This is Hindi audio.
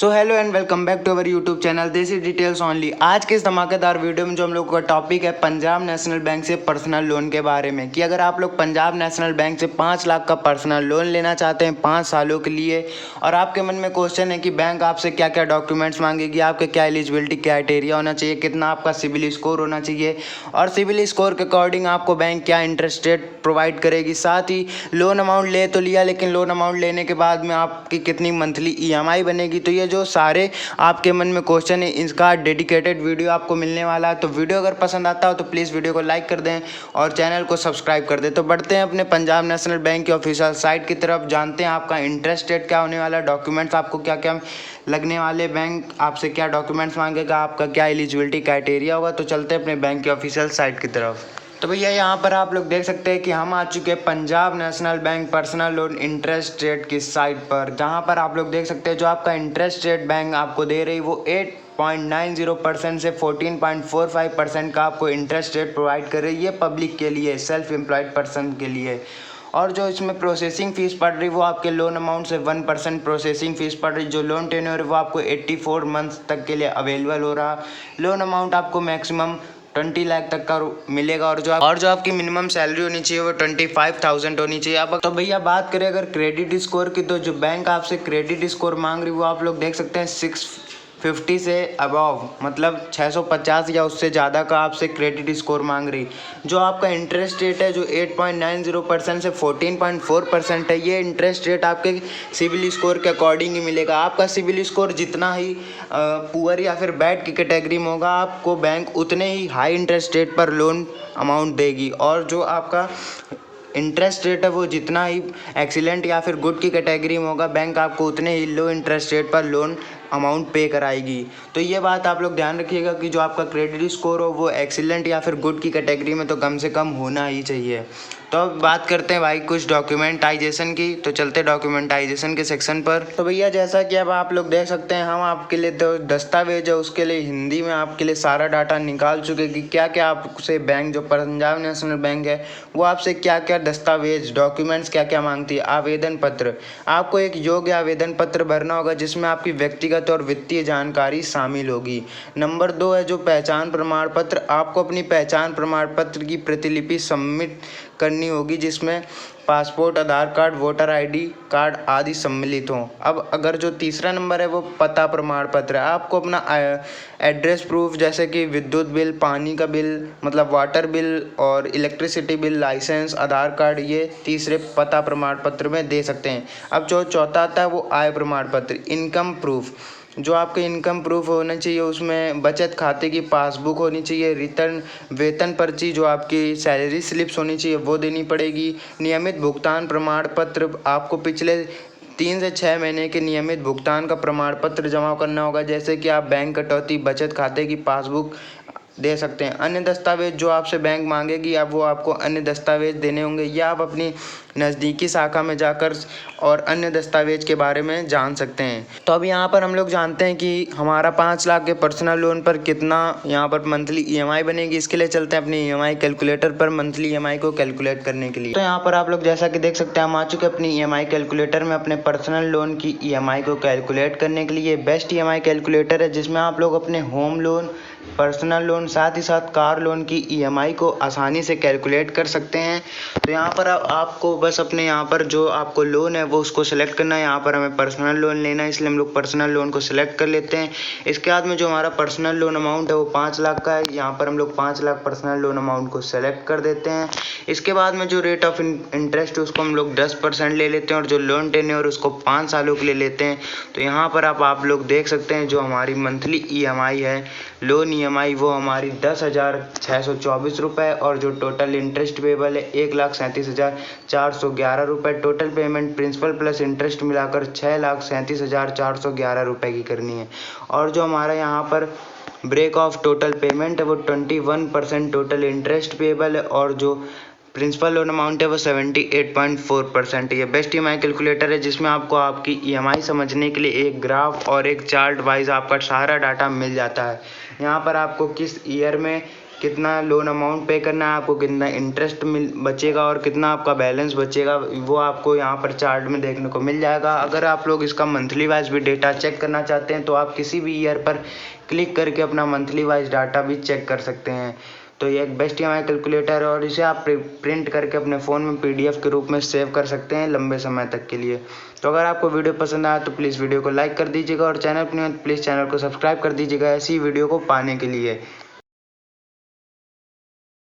So hello and welcome back to our YouTube channel Desi Details only. आज के इस धमाकेदार वीडियो में जो हम लोग का टॉपिक है पंजाब नेशनल बैंक से पर्सनल लोन के बारे में, कि अगर आप लोग पंजाब नेशनल बैंक से 5 लाख का पर्सनल लोन लेना चाहते हैं 5 सालों के लिए, और आपके मन में क्वेश्चन है कि बैंक आपसे क्या क्या डॉक्यूमेंट्स मांगेगी, आपके क्या एलिजिबिलिटी क्राइटेरिया होना चाहिए, कितना आपका सिबिल स्कोर होना चाहिए और सिबिल स्कोर के अकॉर्डिंग आपको बैंक क्या इंटरेस्ट रेट प्रोवाइड करेगी, साथ ही लोन अमाउंट ले तो लिया लेकिन लोन अमाउंट लेने के बाद में आपकी कितनी मंथली EMI बनेगी, तो ये जो सारे आपके मन में क्वेश्चन है इसका डेडिकेटेड वीडियो आपको मिलने वाला है। तो वीडियो अगर पसंद आता हो तो प्लीज़ वीडियो को लाइक कर दें और चैनल को सब्सक्राइब कर दें। तो बढ़ते हैं अपने पंजाब नेशनल बैंक की ऑफिशियल साइट की तरफ, जानते हैं आपका इंटरेस्ट रेट क्या होने वाला है, डॉक्यूमेंट्स आपको क्या क्या लगने वाले, बैंक आपसे क्या डॉक्यूमेंट्स मांगेगा, आपका क्या एलिजिबिलिटी क्राइटेरिया होगा। तो चलते हैं अपने बैंक की ऑफिशियल साइट की तरफ। तो भैया यहाँ पर आप लोग देख सकते हैं कि हम आ चुके हैं Punjab national bank personal loan interest rate की साइट पर, जहाँ पर आप लोग देख सकते हैं जो आपका इंटरेस्ट रेट बैंक आपको दे रही वो 8.90% से 14.45% का आपको इंटरेस्ट रेट प्रोवाइड कर रही है पब्लिक के लिए, सेल्फ एम्प्लॉयड पर्सन के लिए। और जो इसमें प्रोसेसिंग फ़ीस पड़ रही वो आपके लोन अमाउंट से 1% प्रोसेसिंग फ़ीस पड़ रही। जो लोन टेन्योर है वो आपको 84 मंथ्स तक के लिए अवेलेबल हो रहा। लोन अमाउंट आपको मैक्सिमम 20 लाख तक का मिलेगा, और जो आपकी मिनिमम सैलरी होनी चाहिए वो 25,000 होनी चाहिए। अब तो भैया बात करें अगर क्रेडिट स्कोर की, तो जो बैंक आपसे क्रेडिट स्कोर मांग रही वो आप लोग देख सकते हैं 650 से अबव, मतलब 650 या उससे ज़्यादा का आपसे क्रेडिट स्कोर मांग रही। जो आपका इंटरेस्ट रेट है जो 8.90% से 14.4% है, ये इंटरेस्ट रेट आपके सिबिल स्कोर के अकॉर्डिंग ही मिलेगा। आपका सिबिल स्कोर जितना ही पुअर या फिर बैड की कैटेगरी में होगा, आपको बैंक उतने ही हाई इंटरेस्ट रेट पर लोन अमाउंट देगी, और जो आपका इंटरेस्ट रेट है वो जितना ही एक्सीलेंट या फिर गुड की कैटेगरी में होगा, बैंक आपको उतने ही लो इंटरेस्ट रेट पर लोन अमाउंट पे कराएगी। तो ये बात आप लोग ध्यान रखिएगा कि जो आपका क्रेडिट स्कोर हो वो एक्सीलेंट या फिर गुड की कैटेगरी में तो कम से कम होना ही चाहिए। तो अब बात करते हैं भाई कुछ डॉक्यूमेंटाइजेशन की, तो चलते डॉक्यूमेंटाइजेशन के सेक्शन पर। तो भैया जैसा कि अब आप लोग देख सकते हैं हम आपके लिए जो दस्तावेज है उसके लिए हिंदी में आपके लिए सारा डाटा निकाल चुके कि क्या क्या आपसे बैंक जो पंजाब नेशनल बैंक है वो आपसे क्या क्या दस्तावेज डॉक्यूमेंट्स क्या क्या मांगती है। आवेदन पत्र, आपको एक योग्य आवेदन पत्र भरना होगा जिसमें आपकी व्यक्तिगत और वित्तीय जानकारी शामिल होगी। नंबर 2 है जो पहचान प्रमाण पत्र, आपको अपनी पहचान प्रमाण पत्र की प्रतिलिपि सबमिट करनी होगी जिसमें पासपोर्ट, आधार कार्ड, वोटर ID कार्ड आदि सम्मिलित हों। अब अगर जो तीसरा नंबर है वो पता प्रमाण पत्र है, आपको अपना एड्रेस प्रूफ जैसे कि विद्युत बिल, पानी का बिल मतलब वाटर बिल और इलेक्ट्रिसिटी बिल, लाइसेंस, आधार कार्ड, ये तीसरे पता प्रमाण पत्र में दे सकते हैं। अब जो चौथा आता है वो आय प्रमाण पत्र, इनकम प्रूफ, जो आपके इनकम प्रूफ होना चाहिए उसमें बचत खाते की पासबुक होनी चाहिए, रिटर्न वेतन पर्ची जो आपकी सैलरी स्लिप्स होनी चाहिए वो देनी पड़ेगी। नियमित भुगतान प्रमाण पत्र, आपको पिछले 3 से 6 महीने के नियमित भुगतान का प्रमाण पत्र जमा करना होगा, जैसे कि आप बैंक कटौती, बचत खाते की पासबुक दे सकते हैं। अन्य दस्तावेज जो आपसे बैंक मांगेगी अब वो आपको अन्य दस्तावेज देने होंगे, या आप अपनी नज़दीकी शाखा में जाकर और अन्य दस्तावेज के बारे में जान सकते हैं। तो अब यहाँ पर हम लोग जानते हैं कि हमारा 5 लाख के पर्सनल लोन पर कितना यहाँ पर मंथली EMI बनेगी। इसके लिए चलते हैं अपनी EMI कैलकुलेटर पर मंथली EMI को कैलकुलेट करने के लिए। तो यहाँ पर आप लोग जैसा कि देख सकते हैं हम आ चुके हैं अपनी EMI कैलकुलेटर में। अपने पर्सनल लोन की EMI को कैलकुलेट करने के लिए बेस्ट EMI कैलकुलेटर है जिसमें आप लोग अपने होम लोन, पर्सनल लोन, साथ ही साथ कार लोन की EMI को आसानी से कैलकुलेट कर सकते हैं। तो यहाँ पर आपको बस अपने यहाँ पर जो आपको लोन है वो उसको सिलेक्ट करना है। यहाँ पर हमें पर्सनल लोन लेना है इसलिए हम लोग पर्सनल लोन को सिलेक्ट कर लेते हैं। इसके बाद में जो हमारा पर्सनल लोन अमाउंट है वो 5 लाख का है। यहाँ पर हम लोग 5 लाख पर्सनल लोन अमाउंट को सिलेक्ट कर देते हैं। इसके बाद में जो रेट ऑफ इंटरेस्ट है उसको हम लोग 10% ले लेते हैं, और जो लोन टेन्योर उसको 5 सालों के लिए लेते हैं। तो यहाँ पर आप लोग देख सकते हैं जो हमारी मंथली EMI है, लोन EMI, वो हमारी 10,624 रुपये, और जो टोटल इंटरेस्ट पेबल है 1,37,411 रुपये। Total payment principal plus interest मिलाकर 6,37,411 रुपये की करनी है। और जो हमारा यहाँ पर ब्रेक ऑफ टोटल पेमेंट है वो 21% टोटल इंटरेस्ट पेबल है, और जो प्रिंसिपल लोन अमाउंट है वो 78.4% है। ये बेस्ट EMI कैलकुलेटर है जिसमें आपको आपकी EMI समझने के लिए एक ग्राफ और एक चार्ट वाइज आपका सारा डाटा मिल जाता है। यहाँ पर आपको किस ईयर में कितना लोन अमाउंट पे करना है आपको, कितना इंटरेस्ट बचेगा और कितना आपका बैलेंस बचेगा, वो आपको यहाँ पर चार्ट में देखने को मिल जाएगा। अगर आप लोग इसका मंथली वाइज भी डेटा चेक करना चाहते हैं तो आप किसी भी ईयर पर क्लिक करके अपना मंथली वाइज डाटा भी चेक कर सकते हैं। तो ये एक बेस्ट EMI कैलकुलेटर है और इसे आप प्रिंट करके अपने फ़ोन में PDF के रूप में सेव कर सकते हैं लंबे समय तक के लिए। तो अगर आपको वीडियो पसंद आया तो प्लीज़ वीडियो को लाइक कर दीजिएगा और चैनल पर नहीं हो तो प्लीज़ चैनल को सब्सक्राइब कर दीजिएगा ऐसी वीडियो को पाने के लिए।